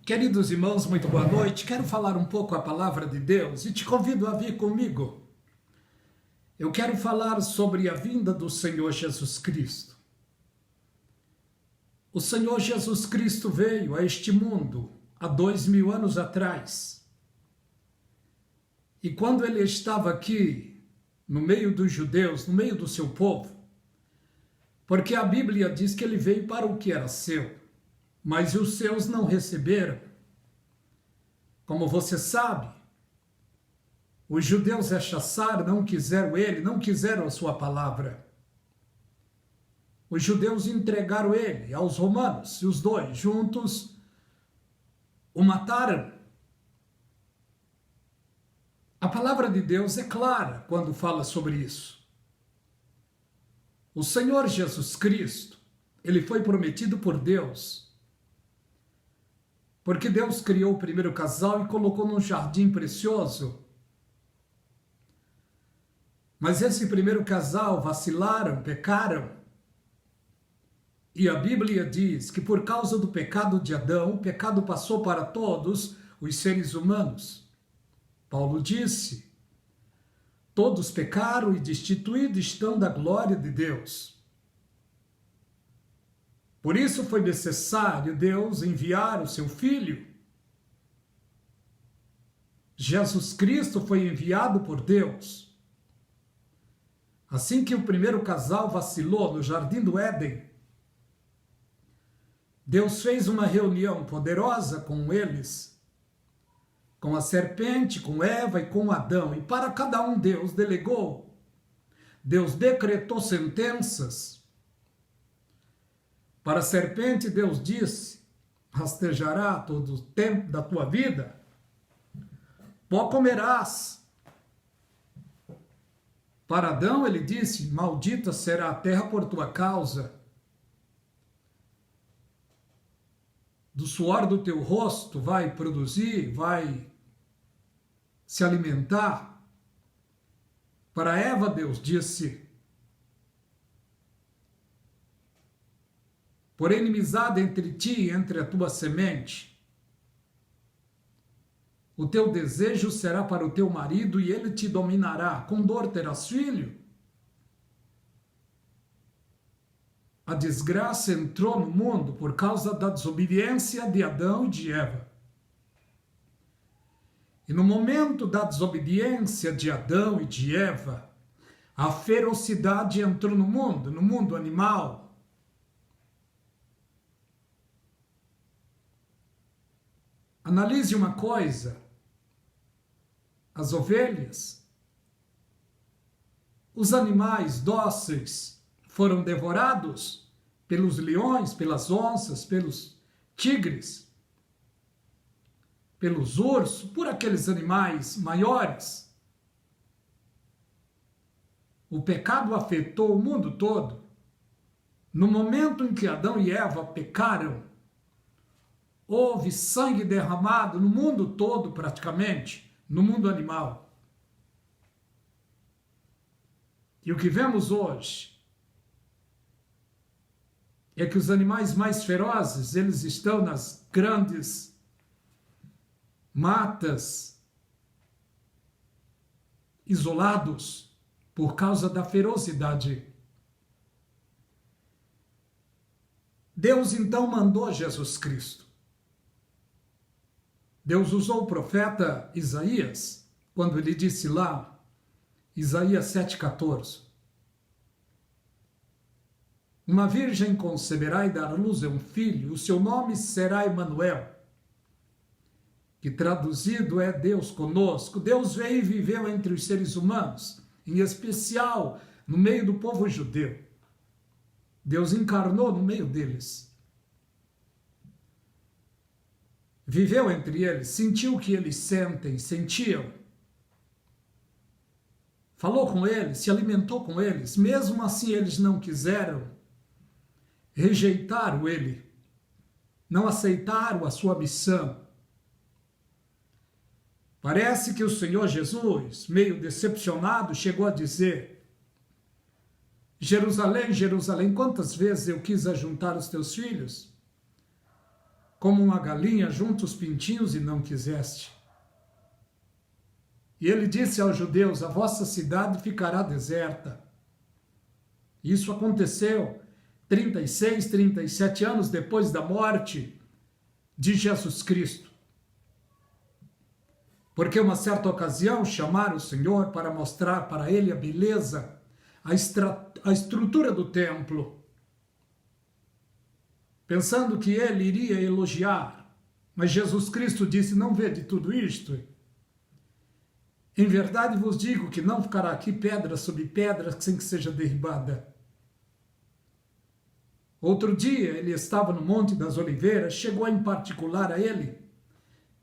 Queridos irmãos, muito boa noite. Quero falar um pouco a palavra de Deus e te convido a vir comigo. Eu quero falar sobre a vinda do Senhor Jesus Cristo. O Senhor Jesus Cristo veio a este mundo há 2000 anos atrás. E quando ele estava aqui, no meio dos judeus, no meio do seu povo, porque a Bíblia diz que ele veio para o que era seu, mas os seus não receberam. Como você sabe, os judeus rechaçaram, não quiseram ele, não quiseram a sua palavra. Os judeus entregaram ele aos romanos, e os dois juntos o mataram. A palavra de Deus é clara quando fala sobre isso. O Senhor Jesus Cristo, ele foi prometido por Deus, porque Deus criou o primeiro casal e colocou num jardim precioso. Mas esse primeiro casal vacilaram, pecaram. E a Bíblia diz que por causa do pecado de Adão, o pecado passou para todos os seres humanos. Paulo disse: todos pecaram e destituídos estão da glória de Deus. Por isso foi necessário Deus enviar o seu Filho. Jesus Cristo foi enviado por Deus. Assim que o primeiro casal vacilou no Jardim do Éden, Deus fez uma reunião poderosa com eles, com a serpente, com Eva e com Adão. E para cada um Deus delegou, Deus decretou sentenças. Para a serpente, Deus disse: rastejará todo o tempo da tua vida, pó comerás. Para Adão, ele disse: maldita será a terra por tua causa. Do suor do teu rosto vai produzir, vai se alimentar. Para Eva, Deus disse: por inimizade entre ti e entre a tua semente, o teu desejo será para o teu marido e ele te dominará. Com dor terás filho. A desgraça entrou no mundo por causa da desobediência de Adão e de Eva. E no momento da desobediência de Adão e de Eva, a ferocidade entrou no mundo animal. Analise uma coisa: as ovelhas, os animais dóceis foram devorados pelos leões, pelas onças, pelos tigres, pelos ursos, por aqueles animais maiores. O pecado afetou o mundo todo. No momento em que Adão e Eva pecaram, houve sangue derramado no mundo todo praticamente, no mundo animal. E o que vemos hoje é que os animais mais ferozes, eles estão nas grandes matas, isolados, por causa da ferocidade. Deus então mandou Jesus Cristo. Deus usou o profeta Isaías, quando ele disse lá, Isaías 7,14, uma virgem conceberá e dará luz a um filho, o seu nome será Emanuel, que traduzido é Deus conosco. Deus veio e viveu entre os seres humanos, em especial no meio do povo judeu. Deus encarnou no meio deles. Viveu entre eles, sentiu o que eles sentiam. Falou com eles, se alimentou com eles. Mesmo assim eles não quiseram, rejeitaram ele, não aceitaram a sua missão. Parece que o Senhor Jesus, meio decepcionado, chegou a dizer: Jerusalém, Jerusalém, quantas vezes eu quis ajuntar os teus filhos, como uma galinha junto os pintinhos e não quiseste. E ele disse aos judeus, a vossa cidade ficará deserta. Isso aconteceu 36, 37 anos depois da morte de Jesus Cristo. Porque uma certa ocasião chamaram o Senhor para mostrar para ele a beleza, a estrutura do templo, pensando que ele iria elogiar. Mas Jesus Cristo disse, não vede tudo isto? Em verdade vos digo que não ficará aqui pedra sobre pedra sem que seja derribada. Outro dia ele estava no Monte das Oliveiras, chegou em particular a ele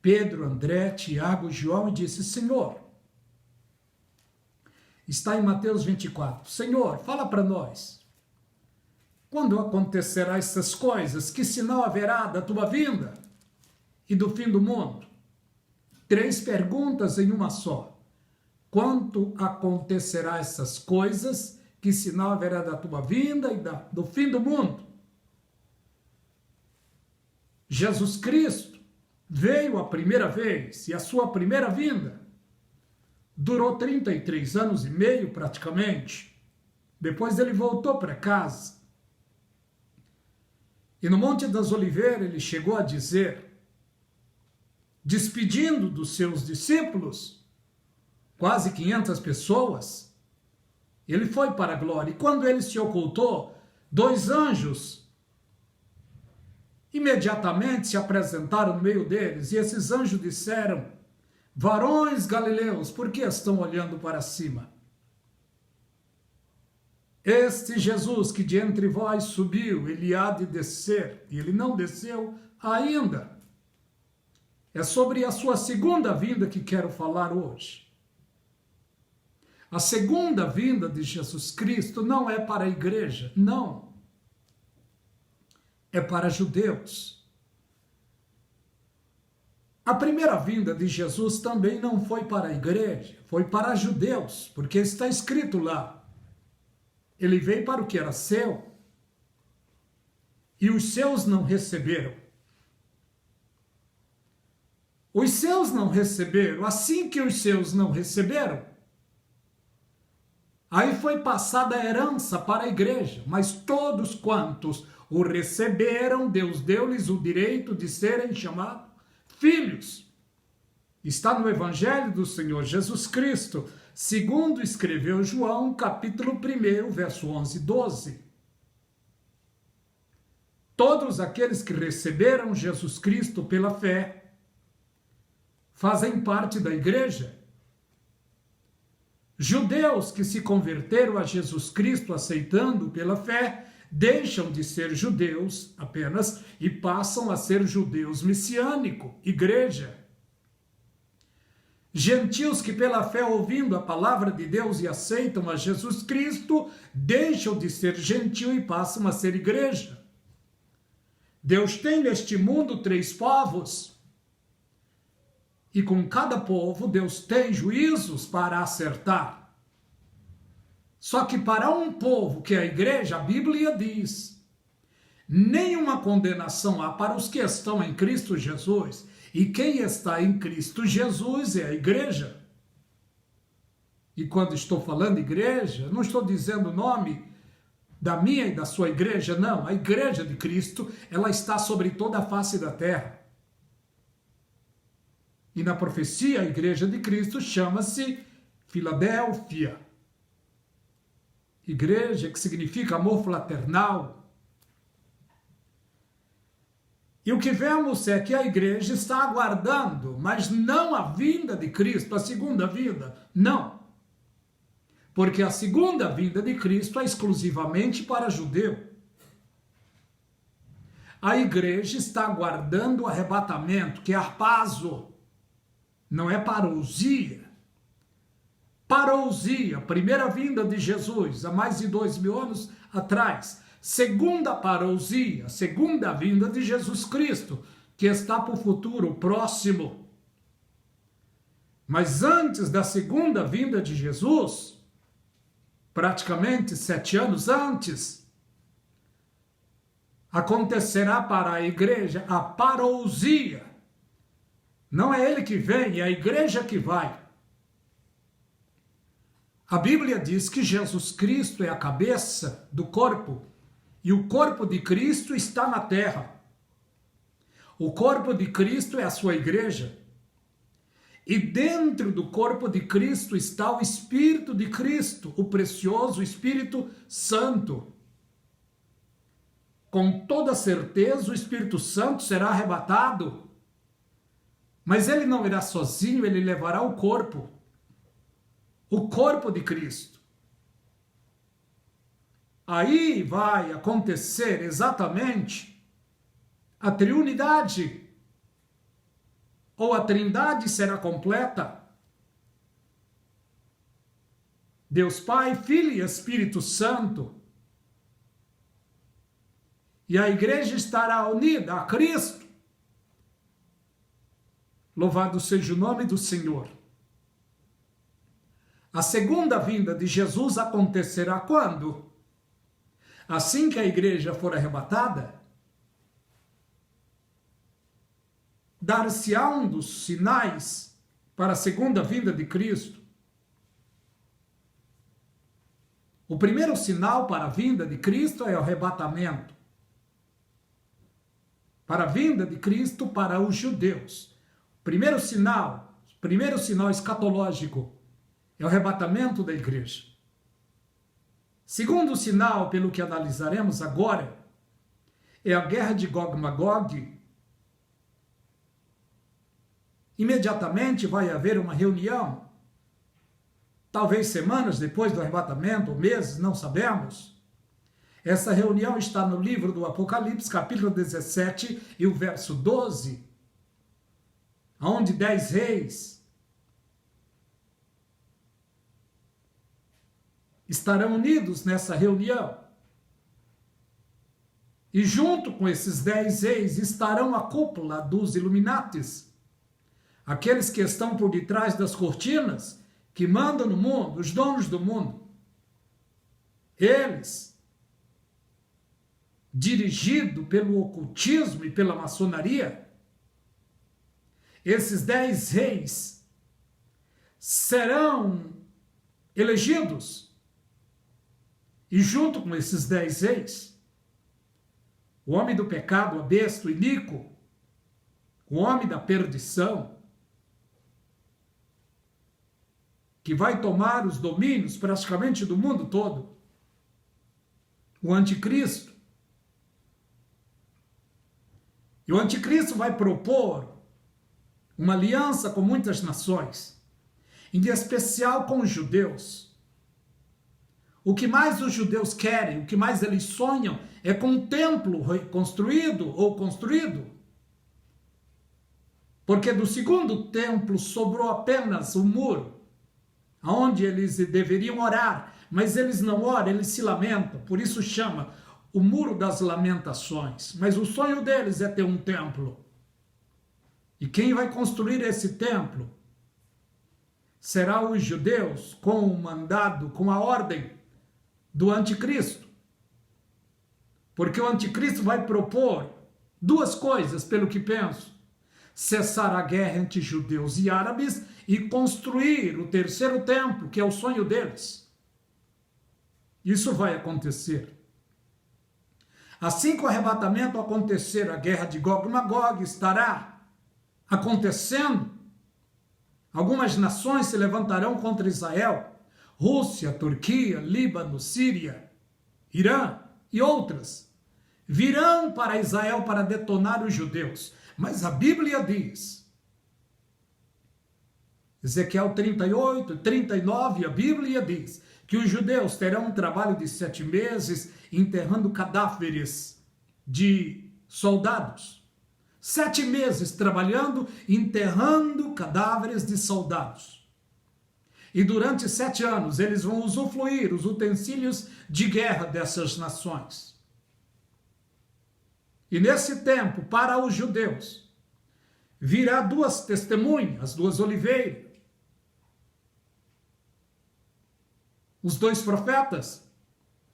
Pedro, André, Tiago e João e disse, Senhor, está em Mateus 24, Senhor, fala para nós, quando acontecerá essas coisas, que sinal haverá da tua vinda e do fim do mundo? 3 perguntas em uma só. Quando acontecerá essas coisas, que sinal haverá da tua vinda e do fim do mundo? Jesus Cristo veio a primeira vez e a sua primeira vinda durou 33 anos e meio praticamente. Depois ele voltou para casa. E no Monte das Oliveiras ele chegou a dizer, despedindo dos seus discípulos, quase 500 pessoas, ele foi para a glória. E quando ele se ocultou, 2 anjos imediatamente se apresentaram no meio deles, e esses anjos disseram, varões galileus, por que estão olhando para cima? Este Jesus que de entre vós subiu, ele há de descer, e ele não desceu ainda. É sobre a sua segunda vinda que quero falar hoje. A segunda vinda de Jesus Cristo não é para a igreja, não. É para judeus. A primeira vinda de Jesus também não foi para a igreja, foi para judeus, porque está escrito lá. Ele veio para o que era seu, e os seus não receberam. Os seus não receberam, assim que os seus não receberam, aí foi passada a herança para a igreja, mas todos quantos o receberam, Deus deu-lhes o direito de serem chamados filhos. Está no Evangelho do Senhor Jesus Cristo, segundo escreveu João, capítulo 1, verso 11 e 12. Todos aqueles que receberam Jesus Cristo pela fé fazem parte da igreja. Judeus que se converteram a Jesus Cristo aceitando pela fé, deixam de ser judeus apenas e passam a ser judeus messiânico, igreja. Gentios que pela fé ouvindo a palavra de Deus e aceitam a Jesus Cristo, deixam de ser gentio e passam a ser igreja. Deus tem neste mundo 3 povos, e com cada povo Deus tem juízos para acertar. Só que para um povo que é a igreja, a Bíblia diz, nenhuma condenação há para os que estão em Cristo Jesus, e quem está em Cristo Jesus é a igreja. E quando estou falando igreja, não estou dizendo o nome da minha e da sua igreja, não. A igreja de Cristo, ela está sobre toda a face da terra. E na profecia, a igreja de Cristo chama-se Filadélfia. Igreja que significa amor fraternal. E o que vemos é que a igreja está aguardando, mas não a vinda de Cristo, a segunda vinda, não. Porque a segunda vinda de Cristo é exclusivamente para judeu. A igreja está aguardando o arrebatamento, que é harpazo, não é parousia. Parousia, primeira vinda de Jesus, há mais de 2000 anos atrás. Segunda parousia, segunda vinda de Jesus Cristo, que está para o futuro, próximo. Mas antes da segunda vinda de Jesus, praticamente 7 anos antes, acontecerá para a igreja a parousia. Não é ele que vem, é a igreja que vai. A Bíblia diz que Jesus Cristo é a cabeça do corpo e o corpo de Cristo está na terra. O corpo de Cristo é a sua igreja. E dentro do corpo de Cristo está o Espírito de Cristo, o precioso Espírito Santo. Com toda certeza o Espírito Santo será arrebatado, mas ele não irá sozinho, ele levará o corpo de Cristo. Aí vai acontecer exatamente a triunidade, ou a trindade será completa. Deus Pai, Filho e Espírito Santo. E a igreja estará unida a Cristo. Louvado seja o nome do Senhor. A segunda vinda de Jesus acontecerá quando? Assim que a igreja for arrebatada, dar-se-á um dos sinais para a segunda vinda de Cristo. O primeiro sinal para a vinda de Cristo é o arrebatamento. Para a vinda de Cristo para os judeus. Primeiro sinal escatológico é o arrebatamento da igreja. Segundo sinal, pelo que analisaremos agora, é a guerra de Gog e Magog. Imediatamente vai haver uma reunião, talvez semanas depois do arrebatamento, ou meses, não sabemos. Essa reunião está no livro do Apocalipse, capítulo 17 e o verso 12, onde 10 reis estarão unidos nessa reunião. E junto com esses 10 reis estarão a cúpula dos Illuminatis, aqueles que estão por detrás das cortinas, que mandam no mundo, os donos do mundo. Eles, dirigido pelo ocultismo e pela maçonaria, esses 10 reis serão elegidos. E junto com esses 10 reis, o homem do pecado, a besta, o iníquo, o homem da perdição, que vai tomar os domínios praticamente do mundo todo, o anticristo. E o anticristo vai propor uma aliança com muitas nações, em especial com os judeus. O que mais os judeus querem, o que mais eles sonham, é com um templo reconstruído ou construído. Porque do segundo templo sobrou apenas um muro, onde eles deveriam orar, mas eles não oram, eles se lamentam, por isso chama o muro das lamentações. Mas o sonho deles é ter um templo. E quem vai construir esse templo será os judeus, com o mandado, com a ordem do anticristo. Porque o anticristo vai propor duas coisas, pelo que penso: cessar a guerra entre judeus e árabes e construir o terceiro templo, que é o sonho deles. Isso vai acontecer. Assim que o arrebatamento acontecer, a guerra de Gog e Magog estará acontecendo. Algumas nações se levantarão contra Israel: Rússia, Turquia, Líbano, Síria, Irã e outras. Virão para Israel para detonar os judeus. Mas a Bíblia diz, Ezequiel 38, 39, a Bíblia diz que os judeus terão um trabalho de 7 meses enterrando cadáveres de soldados. 7 meses trabalhando, enterrando cadáveres de soldados. E durante 7 anos eles vão usufruir os utensílios de guerra dessas nações. E nesse tempo, para os judeus, virá 2 testemunhas, 2 oliveiras, os 2 profetas,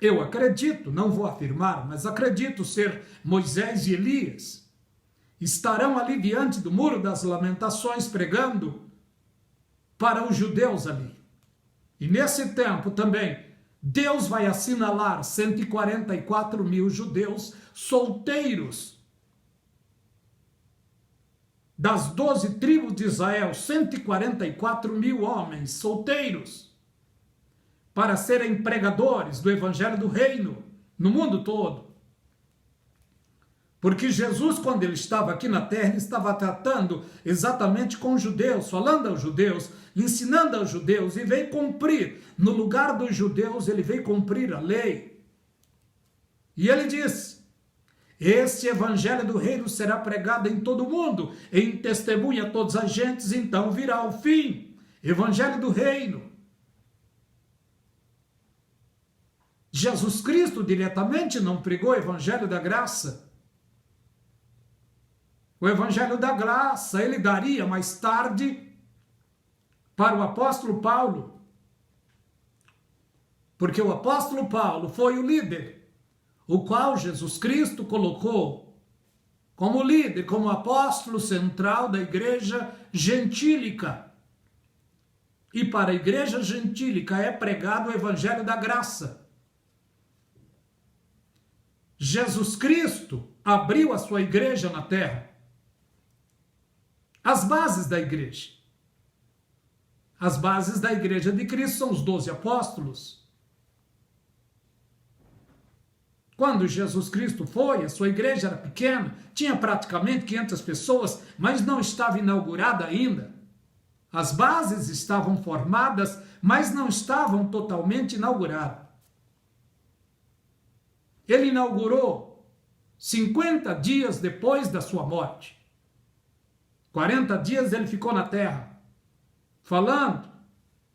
Eu acredito, não vou afirmar, mas acredito ser Moisés e Elias, estarão ali diante do Muro das Lamentações pregando para os judeus ali. E nesse tempo também, Deus vai assinalar 144 mil judeus solteiros. Das 12 tribos de Israel, 144 mil homens solteiros, para serem pregadores do Evangelho do Reino no mundo todo. Porque Jesus, quando ele estava aqui na terra, ele estava tratando exatamente com os judeus, falando aos judeus, ensinando aos judeus, e veio cumprir, no lugar dos judeus, ele veio cumprir a lei. E ele disse: este evangelho do reino será pregado em todo o mundo, em testemunha a todas as gentes, então virá o fim. Evangelho do reino. Jesus Cristo diretamente não pregou o evangelho da graça. O evangelho da graça ele daria mais tarde para o apóstolo Paulo. Porque o apóstolo Paulo foi o líder, o qual Jesus Cristo colocou como líder, como apóstolo central da igreja gentílica. E para a igreja gentílica é pregado o evangelho da graça. Jesus Cristo abriu a sua igreja na terra. As bases da igreja. As bases da igreja de Cristo são os 12 apóstolos. Quando Jesus Cristo foi, a sua igreja era pequena, tinha praticamente 500 pessoas, mas não estava inaugurada ainda. As bases estavam formadas, mas não estavam totalmente inauguradas. Ele inaugurou 50 dias depois da sua morte. 40 dias ele ficou na terra, falando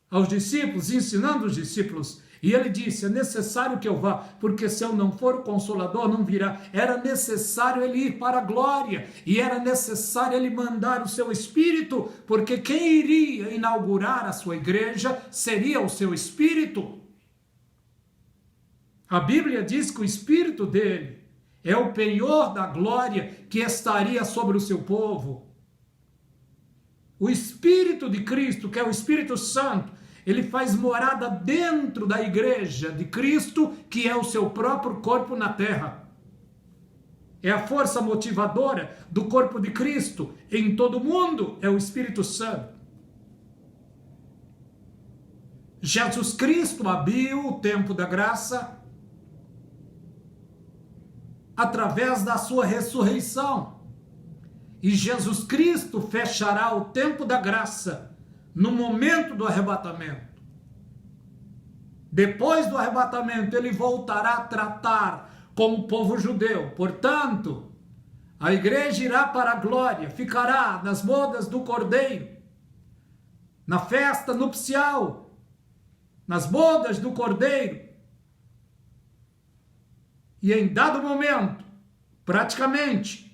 aos discípulos, ensinando os discípulos. E ele disse, é necessário que eu vá, porque se eu não for, o Consolador não virá. Era necessário ele ir para a glória, e era necessário ele mandar o seu Espírito, porque quem iria inaugurar a sua igreja seria o seu Espírito. A Bíblia diz que o Espírito dele é o penhor da glória que estaria sobre o seu povo. O Espírito de Cristo, que é o Espírito Santo, ele faz morada dentro da igreja de Cristo, que é o seu próprio corpo na terra. É a força motivadora do corpo de Cristo em todo o mundo, é o Espírito Santo. Jesus Cristo abriu o tempo da graça através da sua ressurreição. E Jesus Cristo fechará o tempo da graça no momento do arrebatamento. Depois do arrebatamento, ele voltará a tratar com o povo judeu. Portanto, a igreja irá para a glória, ficará nas bodas do Cordeiro, na festa nupcial, nas bodas do Cordeiro. E em dado momento, praticamente,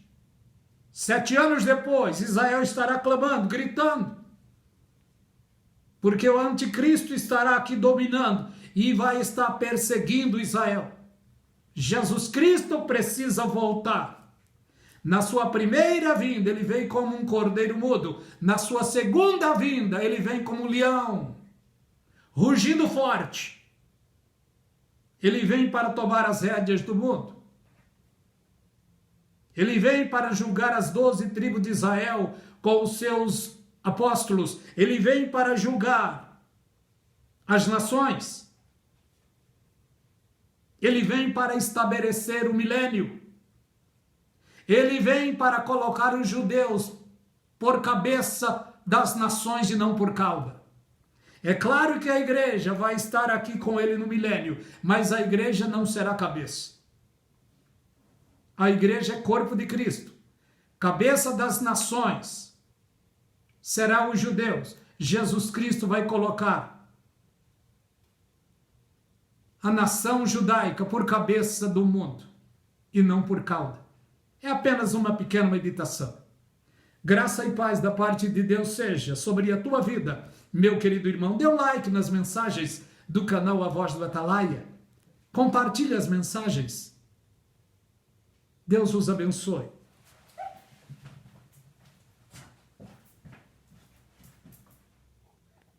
7 anos depois, Israel estará clamando, gritando, porque o anticristo estará aqui dominando e vai estar perseguindo Israel. Jesus Cristo precisa voltar. Na sua primeira vinda, ele vem como um cordeiro mudo. Na sua segunda vinda, ele vem como um leão, rugindo forte. Ele vem para tomar as rédeas do mundo. Ele vem para julgar as 12 tribos de Israel com os seus apóstolos. Ele vem para julgar as nações. Ele vem para estabelecer o milênio. Ele vem para colocar os judeus por cabeça das nações e não por cauda. É claro que a igreja vai estar aqui com ele no milênio, mas a igreja não será cabeça. A igreja é corpo de Cristo. Cabeça das nações será os judeus. Jesus Cristo vai colocar a nação judaica por cabeça do mundo e não por cauda. É apenas uma pequena meditação. Graça e paz da parte de Deus seja sobre a tua vida, meu querido irmão. Dê um like nas mensagens do canal A Voz do Atalaia. Compartilhe as mensagens. Deus os abençoe.